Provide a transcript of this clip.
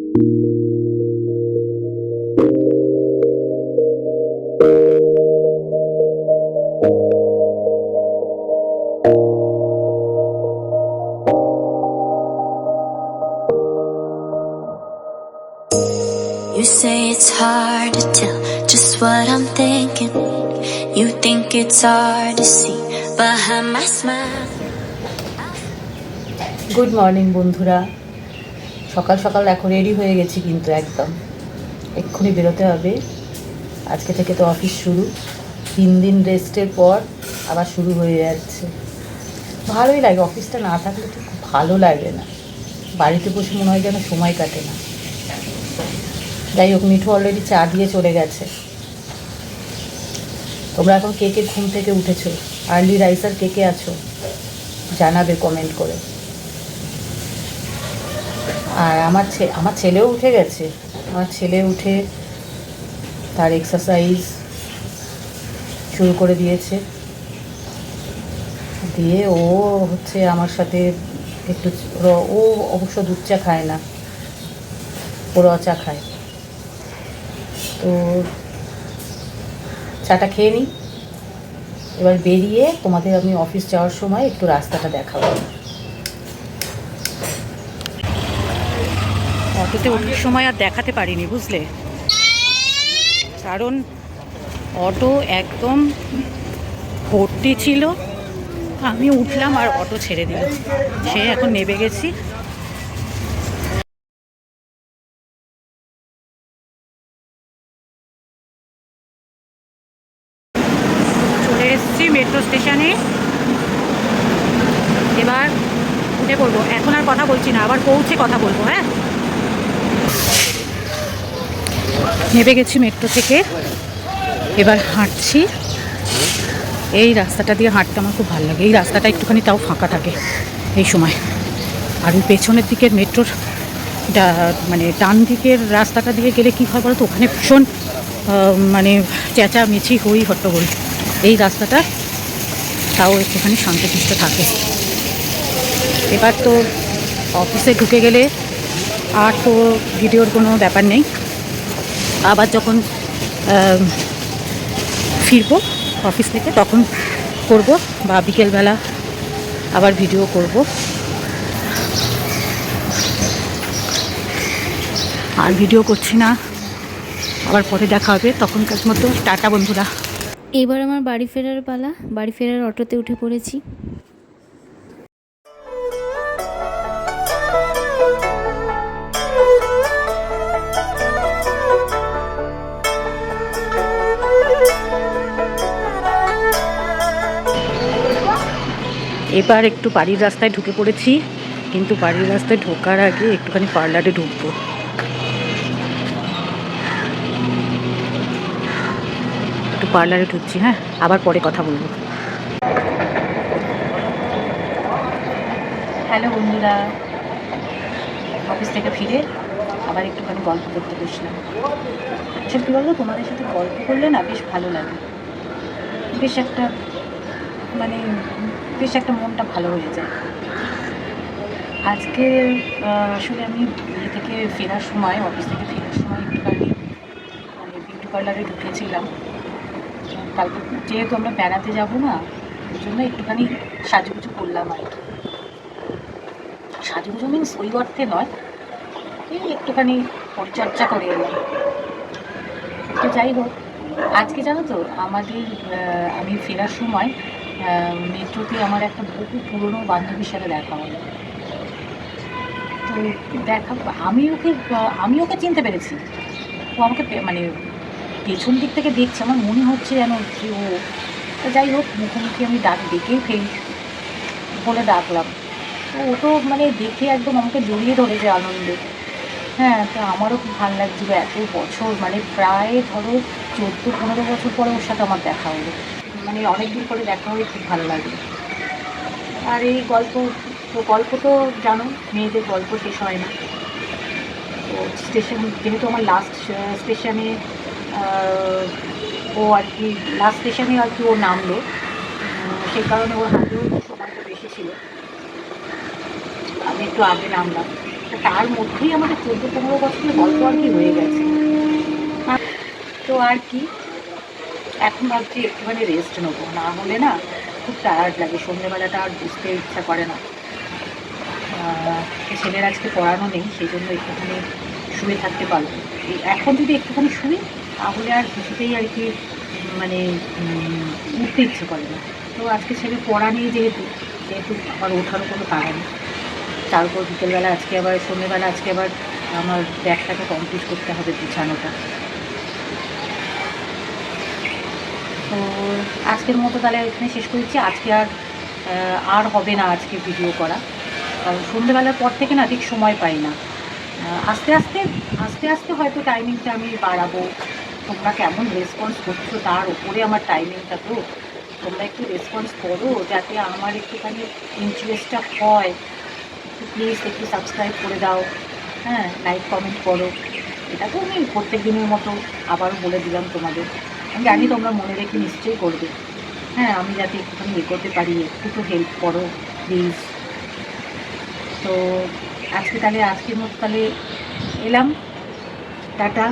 You say it's hard to tell just what I'm thinking. You think it's hard to see behind my smile. Good morning বন্ধুরা, সকাল সকাল এখন ready হয়ে গেছি, কিন্তু একদম এক্ষুনি বেরোতে হবে। আজকে থেকে তো অফিস শুরু, 3 দিন রেস্টের পর আবার শুরু হয়ে যাচ্ছে। ভালোই লাগে, অফিসটা না থাকলে তো খুব ভালো লাগে না, বাড়িতে বসে মনে হয় যেন সময় কাটে না। যাই হোক, মিঠু অলরেডি চা দিয়ে চলে গেছে। তোমরা এখন কে কে ঘুম থেকে উঠেছো, আর্লি রাইসার কে কে আছো জানাবে কমেন্ট করে। আর আমার ছেলেও উঠে গেছে। আমার ছেলে উঠে তার এক্সারসাইজ শুরু করে দিয়েছে, দিয়ে ও হচ্ছে আমার সাথে একটু, ও অবশ্য দুধ চা খায় না, ও র চা খায়। তো চাটা খেয়ে নিই, এবার বেরিয়ে তোমাদের আমি অফিস যাওয়ার সময় একটু রাস্তাটা দেখাবো। অটোতে ওঠার সময় আর দেখাতে পারিনি, বুঝলে, কারণ অটো একদম ভর্তি ছিল। আমি উঠলাম আর অটো ছেড়ে দিল, সে এখন নেমে গেছি। চলে এসেছি মেট্রো স্টেশনে, এবার উঠে পড়বো। এখন আর কথা বলছি না, আবার পৌঁছে কথা বলবো। হ্যাঁ, নেমে গেছি মেট্রো থেকে, এবার হাঁটছি। এই রাস্তাটা দিয়ে হাঁটতে আমার খুব ভালো লাগে, এই রাস্তাটা একটুখানি তাও ফাঁকা থাকে এই সময়। আর ওই পেছনের দিকের মেট্রোর মানে ডান দিকের রাস্তাটা দিয়ে গেলে কী হয় বলো তো, ওখানে ভীষণ মানে চেঁচামেচি হই হট্টগোল। এই রাস্তাটা তাও একটুখানি শান্তশিষ্ট থাকে। এবার তো অফিসে ঢুকে গেলে আর তো ভিডিওর কোনো ব্যাপার নেই। আবার যখন ফিরবো অফিস থেকে তখন করব, বা বিকেলবেলা আবার ভিডিও করব। আর ভিডিও করছি না, আবার পরে দেখা হবে, তখনকার মতো টাটা বন্ধুরা। এবার আমার বাড়ি ফেরার পালা, বাড়ি ফেরার অটোতে উঠে পড়েছি। এবার একটু বাড়ির রাস্তায় ঢুকে পড়েছি, কিন্তু বাড়ির রাস্তায় ঢোকার আগে একটুখানি পার্লারে ঢুকবো। একটু পার্লারে ঢুকছি, হ্যাঁ, আবার পরে কথা বলবো। হ্যালো বন্ধুরা, অফিস থেকে ফিরে আবার একটুখানি গল্প করতে বসলাম। আসলে কী বলতো, তোমাদের সাথে গল্প করলে না বেশ ভালো লাগে, বেশ একটা মানে বেশ একটা মনটা ভালো হয়ে যায়। আজকে আসলে আমি ইয়ে থেকে ফেরার সময়, অফিস থেকে ফেরার সময় একটুখানি মানে বিউটি পার্লারে ঢুকেছিলাম। কালকে যেহেতু আমরা বেড়াতে যাবো না, ওই জন্য একটুখানি সাজুগুজু করলাম আর কি। সাজুগুজু মিন্স ওই অর্থে নয়, এই একটুখানি পরিচর্যা করে এলাম। তো যাই হোক, আজকে জানো তো আমাদের আমি ফেরার সময় মেট্রোতে আমার একটা বহু পুরনো বান্ধবীর সাথে দেখা হলো। তো দেখা, আমি ওকে চিনতে পেরেছি। ও আমাকে মানে পেছন দিক থেকে দেখছে, আমার মনে হচ্ছে যেন যে ও। যাই হোক, মুখোমুখি আমি ডেকেই ফেলি বলে ডাকলাম। তো ও তো মানে দেখে একদম আমাকে জড়িয়ে ধরেছে আনন্দে। হ্যাঁ, তো আমারও খুব ভালো লাগছিলো, এত বছর মানে প্রায় ধরো 14-15 বছর পরে ওর সাথে আমার দেখা হলো। মানে অনেক দিন পরে দেখা হয়ে খুব ভালো লাগে। আর এই গল্প তো জানো, মেয়েদের গল্প শেষ হয় না। তো স্টেশন, যেহেতু আমার লাস্ট স্টেশনে ও আর কি, লাস্ট স্টেশনে আর কি ও নামলো, সেই কারণে ওর হাতেও সময়টা বেশি ছিল, আমি একটু আগে নামলাম। তো তার মধ্যেই আমাদের 14-15 বছরের গল্প আর কি হয়ে গেছে। তো আর কি, এখন ভাবছি একটুখানি রেস্ট নেবো, না হলে না খুব টায়ার্ড লাগে, সন্ধ্যেবেলাটা আর বুঝতে ইচ্ছা করে না। ছেলের আজকে পড়ানো নেই, সেই জন্য একটুখানি শুয়ে থাকতে পারবো। এখন যদি একটুখানি শুই তাহলে আর কিছুতেই আর কি মানে উঠতে ইচ্ছে করে না। তো আজকে ছেলে পড়া নেই যেহেতু আমার ওঠারও কোনো কারণ নেই। তার উপর বিকেলবেলা আজকে আবার সন্ধ্যেবেলা আজকে আবার আমার ব্যাগটাকে কমপ্লিট করতে হবে, গুছানোটা। তো আজকের মতো তাহলে এখানে শেষ করেছি। আজকে আর হবে না আজকে ভিডিও করা, কারণ সন্ধ্যেবেলার পর থেকে না ঠিক সময় পাই না। আস্তে আস্তে হয়তো টাইমিংটা আমি বাড়াবো। তোমরা কেমন রেসপন্স করছো তার উপরে আমার টাইমিংটা, তো তোমরা একটু রেসপন্স করো যাতে আমার একটুখানি ইন্টারেস্টটা হয়। একটু প্লিজ একটু সাবস্ক্রাইব করে দাও, হ্যাঁ, লাইক কমেন্ট করো। এটা তো আমি প্রত্যেক দিনের মতো আবারও বলে দিলাম তোমাদের। আমি জানি তোমরা মনে রেখে নিশ্চয়ই করবে। হ্যাঁ, আমি যাতে একটুখানি করতে পারি, একটু তো হেল্প করো প্লিজ। তো আজকের মতো তাহলে এলাম, টাটা।